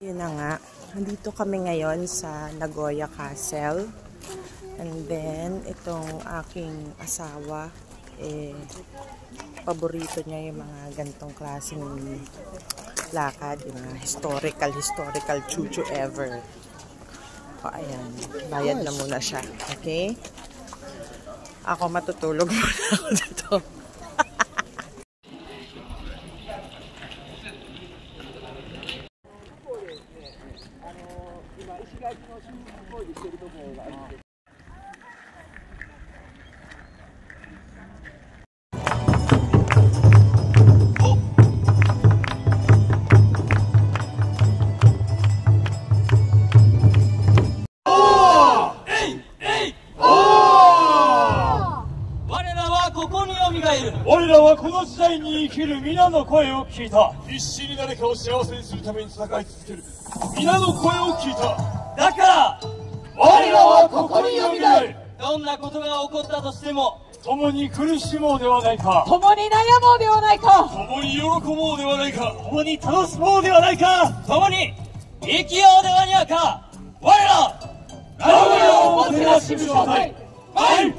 Yun na nga, nandito kami ngayon sa Nagoya Castle. And then, itong aking asawa, paborito niya yung mga gantong klaseng lakad, yung mga historical chuchu ever. O, ayan, bayad na muna siya. Okay? Ako matutulog muna ako dito.我らはこの時代に生きる皆の声を聞いた。必死に誰かを幸せにするために戦い続ける皆の声を聞いた。だから我らはここによみがえる。どんなことが起こったとしても共に苦しもうではないか、共に悩もうではないか、共に喜ぼうではないか、共に楽しもうではないか、共に生きようではにゃか。我ら名古屋をもてなしむ所在参る。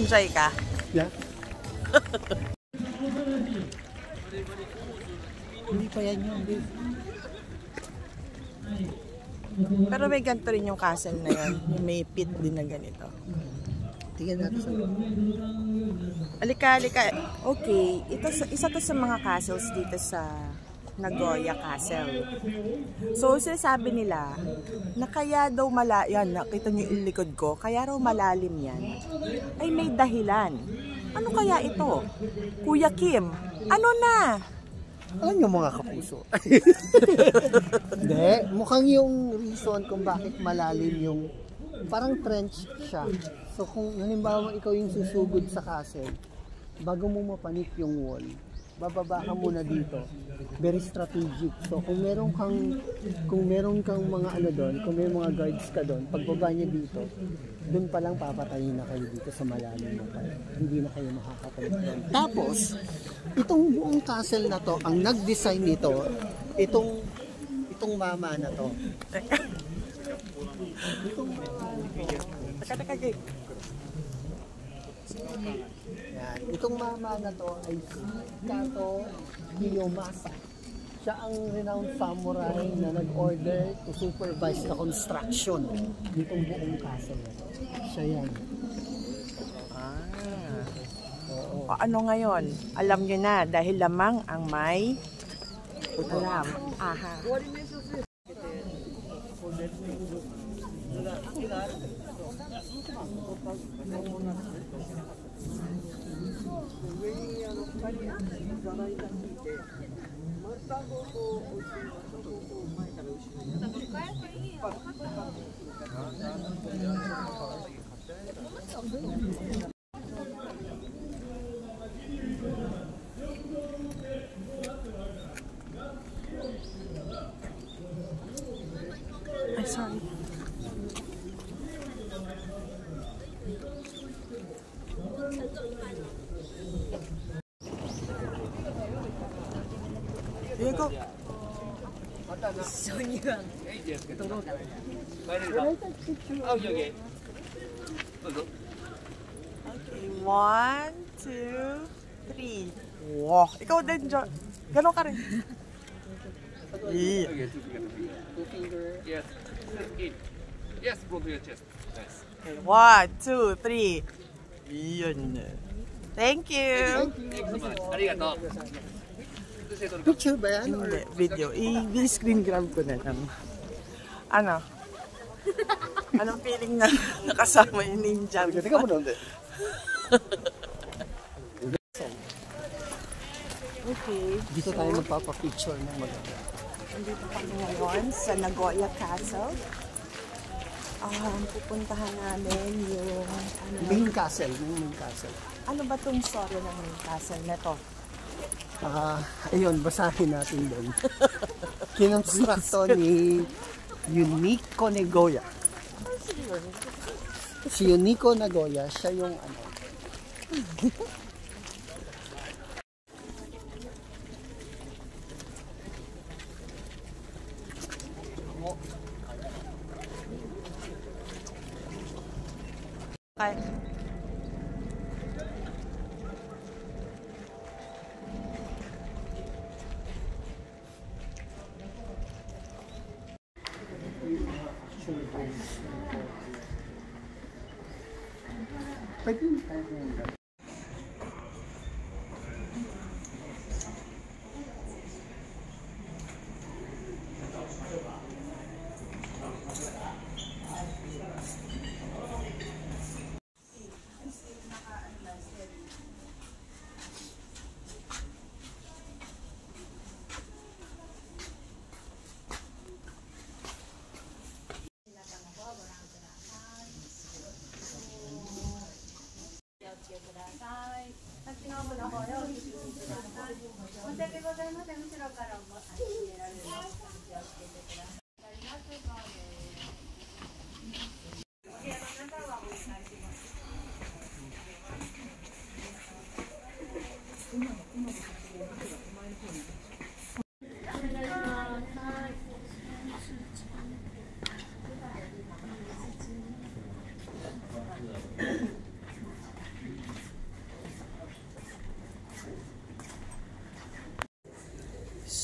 Enjoy ka? Yeah. Hindi pa yan yun. Pero may ganito rin yung castle na yun. Yung may pit din na ganito. Tingnan natin sa Alika. Okay, isa to sa mga castles dito sa Nagoya Castle. So, sinasabi nila na kaya daw yan, nakita niyo yung likod ko, kaya raw malalim yan, ay may dahilan. Ano kaya ito? Kuya Kim, ano na? Alam niyo mga kapuso. Hindi, mukhang yung reason kung bakit malalim yung parang trench siya. So kung halimbawa ikaw yung susugod sa castle, bago mo mapanik yung wall, bababa ka muna dito. Very strategic. So kung meron kang mga ano doon, kung may mga guards ka doon, pagbaba niya dito, doon pa lang papatayin na kayo dito sa malalim na kayo. Hindi na kayo makakatalit doon. Tapos, itong buong castle na to, ang nag-design nito, itong mama na to. Yan. Itong mama na to ay si Kato Kiyomasa. Siya ang renowned samurai na nag-order to supervise the construction nitong buong castle na to. Siya yan. O ano ngayon? Alam nyo na dahil lamang ang may alam. Aha. Ay, sorry. Here you go. Okay, 1, 2, 3. Wow, ikaw din, Jo. Ganon ka rin. Yeah. Two finger. Yes. In. Yes, go to your chest. Nice. Okay, 1, 2, 3. Yun. Thank you. Thanks so much. Arigato. Picture ba yan? Hindi, video. I-screen grab ko na lang. Ano? Anong feeling na nakasama yung ninja? Teka mo doon. Okay. Dito tayo magpapapicture ng maganda. Nandito kami ngayon sa Nagoya Castle. Pupuntahan namin yung Main castle. Yung main castle. ano ba tong story ng main castle na to? Ayun, basahin natin doon. Kinonstruct to ni Yuniko Nagoya. Si Yuniko Nagoya, siya yung ano. Okay. Pwede tayo ngayon.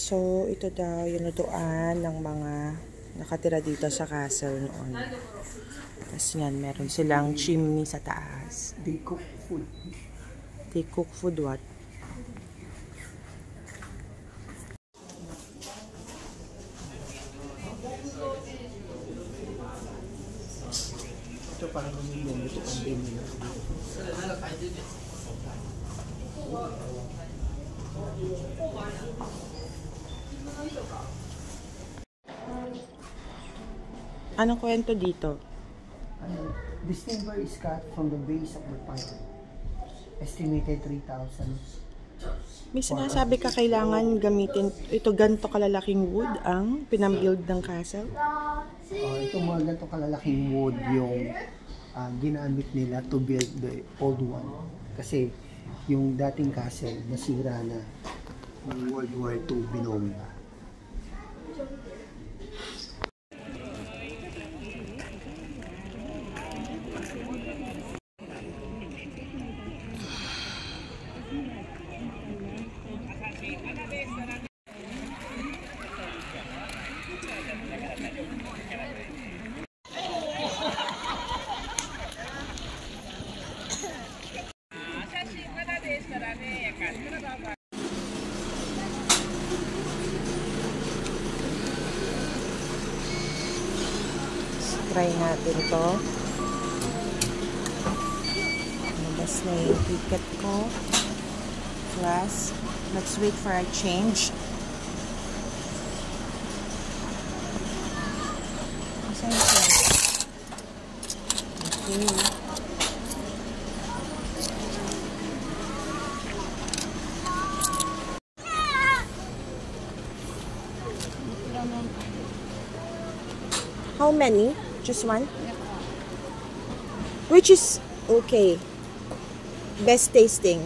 So, ito daw yung lutuan ng mga nakatira dito sa castle noon. Tapos yan, meron silang chimney sa taas. They cook food. They cook food what? Ito parang yung lutuan din nila. Anong kwento dito? This timber is cut from the base of the pine. Estimated 3,000. May sinasabi ka kailangan gamitin ito ganito kalalaking wood ang pinambuild ng castle? Ito mga ganito kalalaking wood yung ginamit nila to build the old one. Kasi yung dating castle nasira na ng World War II binomba. Try natin to. Nabas na yung ticket ko. Plus, let's wait for a change. Asan siya? Okay. How many? Just one? Which is okay? Best tasting?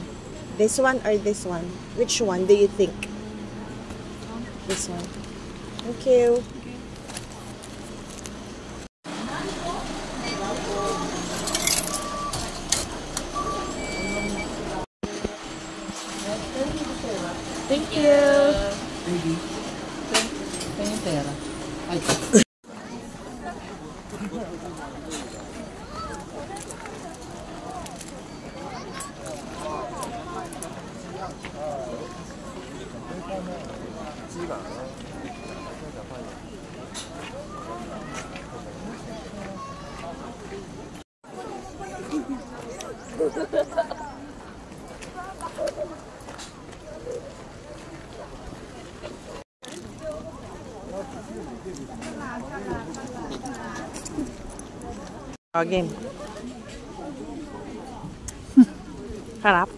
This one or this one? Which one do you think? This one. Thank you. Thank you. Baby. Kaya yung pera. Ay. Game. Harap.